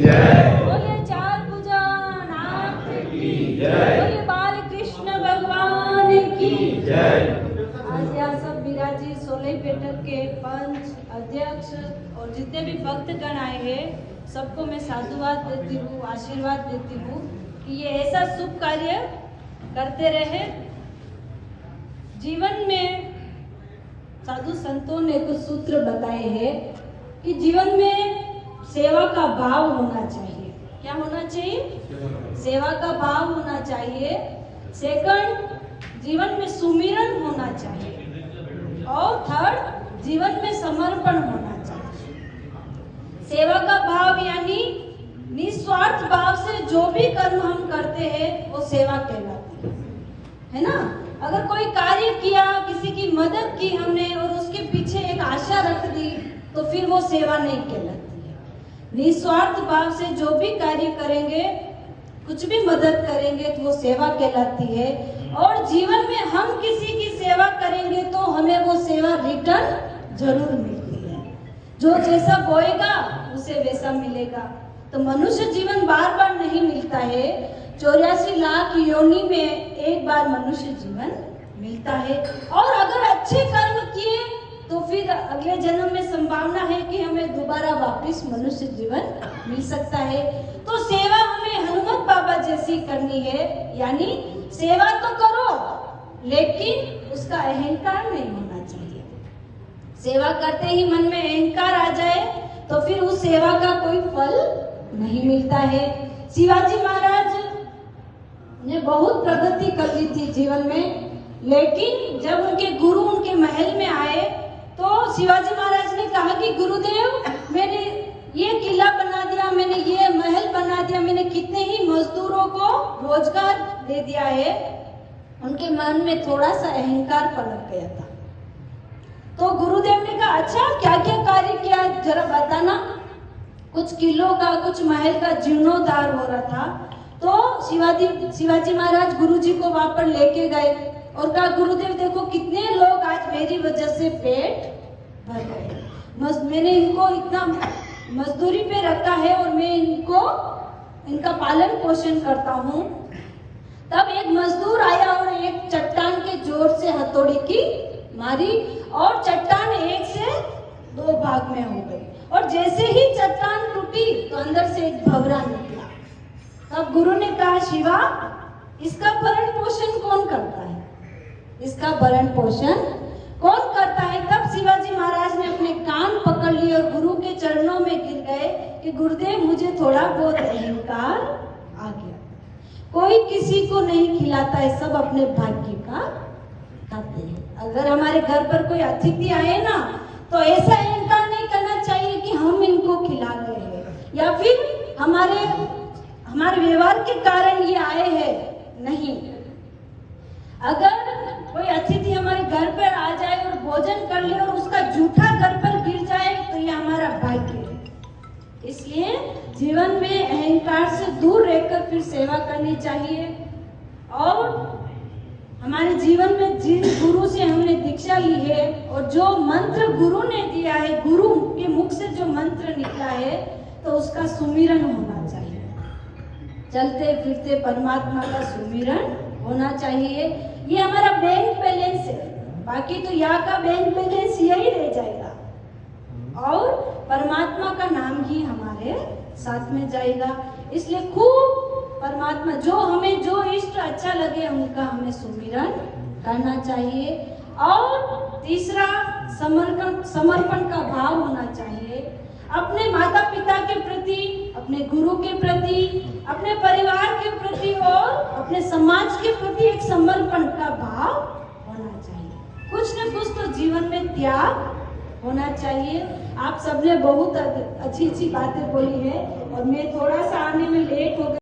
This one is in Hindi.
बोलिए चार भुजा नाथ की जय। बोलिए बाल कृष्ण भगवान की जय। आज यहाँ सब विराजी सोलह पेटक के पंच अध्यक्ष और जितने भी भक्तगण आए हैं सबको मैं साधुवाद देती हूँ, आशीर्वाद देती हूँ कि ये ऐसा शुभ कार्य करते रहे। जीवन में साधु संतों ने कुछ सूत्र बताए हैं कि जीवन में सेवा का भाव होना चाहिए। क्या होना चाहिए? सेवा का भाव होना चाहिए। सेकंड, जीवन में सुमिरन होना चाहिए। और थर्ड, जीवन में समर्पण होना चाहिए। सेवा का भाव यानी निस्वार्थ भाव से जो भी कर्म हम करते हैं वो सेवा कहलाती है ना। अगर कोई कार्य किया, किसी की मदद की हमने और उसके पीछे एक आशा रख दी तो फिर वो सेवा नहीं कहलाती है। निस्वार्थ भाव से जो भी कार्य करेंगे, कुछ भी मदद करेंगे तो वो सेवा कहलाती है। और जीवन में हम किसी की सेवा करेंगे तो हमें वो सेवा रिटर्न जरूर मिलती है। जो जैसा बोएगा उसे वैसा मिलेगा। तो मनुष्य जीवन बार बार नहीं मिलता है। 84 लाख योनि में एक बार मनुष्य जीवन मिलता है। और अगर अच्छे कर्म किए तो फिर अगले जन्म में संभावना है कि हमें दोबारा वापस मनुष्य जीवन मिल सकता है। तो सेवा हमें हनुमत बाबा जैसी करनी है, यानी सेवा तो करो लेकिन उसका अहंकार नहीं होना चाहिए। सेवा करते ही मन में अहंकार आ जाए तो फिर उस सेवा का कोई फल नहीं मिलता है। शिवाजी महाराज ने बहुत प्रगति कर ली थी जीवन में, लेकिन जब उनके गुरु उनके महल में आए तो शिवाजी महाराज ने कहा कि गुरुदेव, मैंने ये किला बना दिया, मैंने ये महल बना दिया, मैंने कितने ही मजदूरों को रोजगार दे दिया है। उनके मन में थोड़ा सा अहंकार पनप गया था। तो गुरुदेव ने कहा, अच्छा क्या क्या कार्य किया जरा बताना। कुछ किलों का, कुछ महल का जीर्णोद्धार हो रहा था। तो शिवाजी महाराज गुरुजी को वहां पर लेके गए और कहा, गुरुदेव देखो कितने लोग आज मेरी वजह से पेट भर गए। मैंने इनको इतना मजदूरी पे रखा है और मैं इनका पालन पोषण करता हूँ। तब एक मजदूर आया और एक चट्टान के जोर से हथौड़ी की मारी और चट्टान एक से दो भाग में हो गई। और जैसे ही चट्टान टूटी तो अंदर से एक भंवरा निकला। तब गुरु ने कहा, शिवा, इसका भरण पोषण कौन करता है? इसका भरण पोषण कौन करता है? तब शिवाजी महाराज ने अपने कान पकड़ लिए और गुरु के चरणों में गिर गए कि गुरुदेव, मुझे थोड़ा बहुत अहंकार आ गया। कोई किसी को नहीं खिलाता है, सब अपने भाग्य का खाते हैं। अगर हमारे घर पर कोई अतिथि आए ना तो ऐसा अहंकार नहीं करना चाहिए कि हम इनको खिला रहे हैं या फिर हमारे व्यवहार के कारण ये आए हैं। नहीं, अगर कोई अतिथि हमारे घर पर आ जाए और भोजन कर ले और उसका जूठा घर पर गिर जाए तो ये हमारा भाग्य है। इसलिए जीवन में अहंकार से दूर रहकर फिर सेवा करनी चाहिए। और हमारे जीवन में जिन गुरु से हमने दीक्षा ली है और जो मंत्र गुरु ने दिया है, गुरु के मुख से जो मंत्र निकला है, तो उसका सुमिरन होना चाहिए। चलते फिरते परमात्मा का सुमिरन होना चाहिए। ये हमारा बैंक बैलेंस है, बाकी तो यहाँ का बैंक बैलेंस यही रह जाएगा और परमात्मा का नाम ही हमारे साथ में जाएगा। इसलिए खूब परमात्मा जो इष्ट अच्छा लगे उनका हमें सुमिरन करना चाहिए। और तीसरा, समर्पण का भाव होना चाहिए। अपने माता पिता के प्रति, अपने गुरु के प्रति, अपने परिवार के प्रति और अपने समाज के प्रति एक समर्पण का भाव होना चाहिए। कुछ न कुछ तो जीवन में त्याग होना चाहिए। आप सबने बहुत अच्छी अच्छी बातें बोली है और मैं थोड़ा सा आने में लेट हो गई।